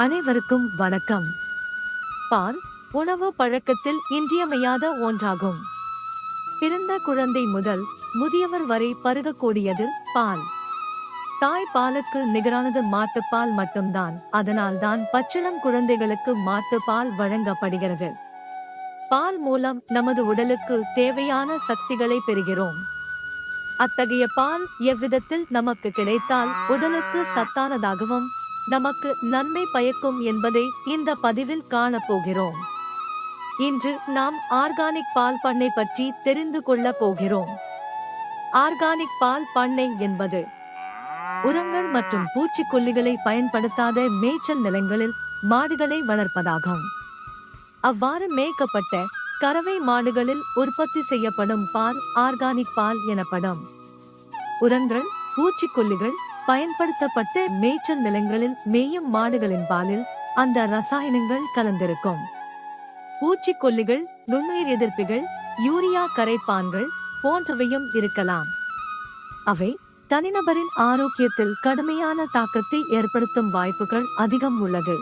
அனைவருக்கும் வணக்கம். பால் உணவு பழக்கத்தில் இன்றியமையாத ஒன்றாகும். பிறந்த குழந்தை முதல் முதியவர் வரை பருகக்கூடியது பால். தாய் பாலுக்கு நிகரானது மாட்டுப்பால் மட்டும்தான். அதனால்தான் பச்சிளம் குழந்தைகளுக்கு மாட்டுப்பால் வழங்கப்படுகிறது. பால் மூலம் நமது உடலுக்கு தேவையான சக்திகளை பெறுகிறோம். அத்தகைய பால் எவ்விதத்தில் நமக்கு கிடைத்தால் உடலுக்கு சத்தானதாகவும் நமக்கு நன்மை பயக்கும் என்பதை இந்த பதிவில் காணப்போகிறோம். இன்று நாம் ஆர்கானிக் பால் பண்ணை பற்றி தெரிந்து கொள்ள போகிறோம். ஆர்கானிக் பால் பண்ணை என்பது உரங்கள் மற்றும் பூச்சிக்கொல்லிகளை பயன்படுத்தாத மேய்ச்சல் நிலங்களில் மாடுகளை வளர்ப்பதாகும். அவ்வாறு மேய்க்கப்பட்ட கறவை மாடுகளில் உற்பத்தி செய்யப்படும் பால் ஆர்கானிக் பால் எனப்படும். உரங்கள், பூச்சிக்கொல்லிகள் பயன்படுத்தப்பட்ட மேய்ச்சல் நிலங்களில் மேயும் மாடுகளின் பாலில் அந்த ரசாயனங்கள் கலந்திருக்கும். பூச்சிக்கொல்லிகள், நுண்ணுயிர் எதிர்ப்பிகள், யூரியா கரைப்பான்கள் போன்றவையும் இருக்கலாம். அவை தனிநபரின் ஆரோக்கியத்தில் கடுமையான தாக்கத்தை ஏற்படுத்தும் வாய்ப்புகள் அதிகம் உள்ளது.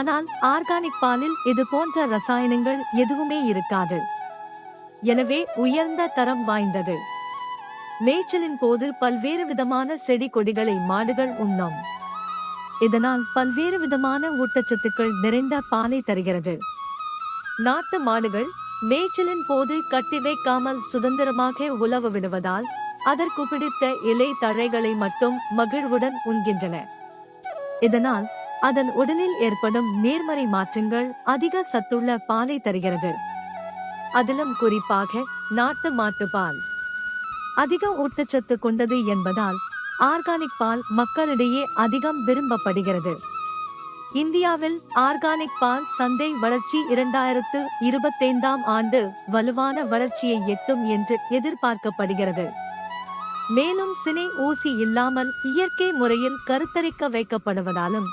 ஆனால் ஆர்கானிக் பாலில் இது போன்ற ரசாயனங்கள் எதுவுமே இருக்காது. எனவே உயர்ந்த தரம் வாய்ந்தது. மேய்ச்சலின் போது பல்வேறு விதமான செடி கொடிகளை மாடுகள் உண்ணும். இதனால் பல்வேறு விதமான ஊட்டச்சத்துக்கள் நிறைந்த பாலை தருகிறது. நாட்டு மாடுகள் மேய்ச்சலின் போது கட்டி வைக்காமல் சுதந்திரமாக உலவ விடுவதால் அதற்கு பிடித்த இலை தழைகளை மட்டும் மகிழ்வுடன் உண்கின்றன. இதனால் அதன் உடலில் ஏற்படும் நேர்மறை மாற்றங்கள் அதிக சத்துள்ள பாலை தருகிறது. அதிலும் குறிப்பாக நாட்டு மாட்டுப்பால் அதிக ஊட்டச்சத்து கொண்டது என்பதால் ஆர்கானிக் பால் மக்களிடையே அதிகம் விரும்பப்படுகிறது. இந்தியாவில் ஆர்கானிக் பால் சந்தை வளர்ச்சி 2025ஆம் ஆண்டு வலுவான வளர்ச்சியை எட்டும் என்று எதிர்பார்க்கப்படுகிறது. மேலும் சினை ஊசி இல்லாமல் இயற்கை முறையில் கருத்தரிக்க வைக்கப்படுவதாலும்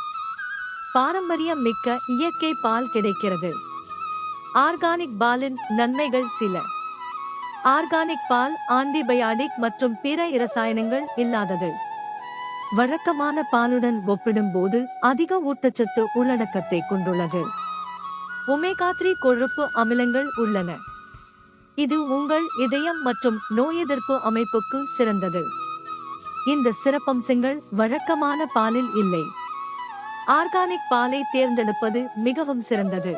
பாரம்பரியம் மிக்க இயற்கை பால் கிடைக்கிறது. ஆர்கானிக் பாலின் நன்மைகள் சில. ஆர்கானிக் பால் ஆன்டிபயாடிக் மற்றும் பிற இரசாயனங்கள் இல்லாதது. வழக்கமான பாலுடன் ஒப்பிடும்போது அதிக ஊட்டச்சத்து உள்ளடக்கத்தை கொண்டுள்ளது. ஒமேகா 3 கொழுப்பு அமிலங்கள் உள்ளன. இது உங்கள் இதயம் மற்றும் நோய் எதிர்ப்பு அமைப்புக்கு சிறந்தது. இந்த சிறப்பம்சங்கள் வழக்கமான பாலில் இல்லை. ஆர்கானிக் பாலை தேர்ந்தெடுப்பது மிகவும் சிறந்தது.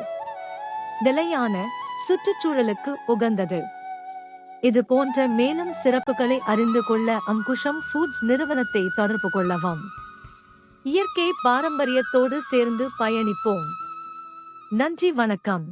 நிலையான, சுற்றுச்சூழலுக்கு உகந்தது. இது போன்ற மேலும் சிறப்புகளை அறிந்து கொள்ள அங்குஷம் ஃபுட்ஸ் நிறுவனத்தை தொடர்பு கொள்ளவும். இயற்கை பாரம்பரியத்தோடு சேர்ந்து பயணிப்போம். நன்றி, வணக்கம்.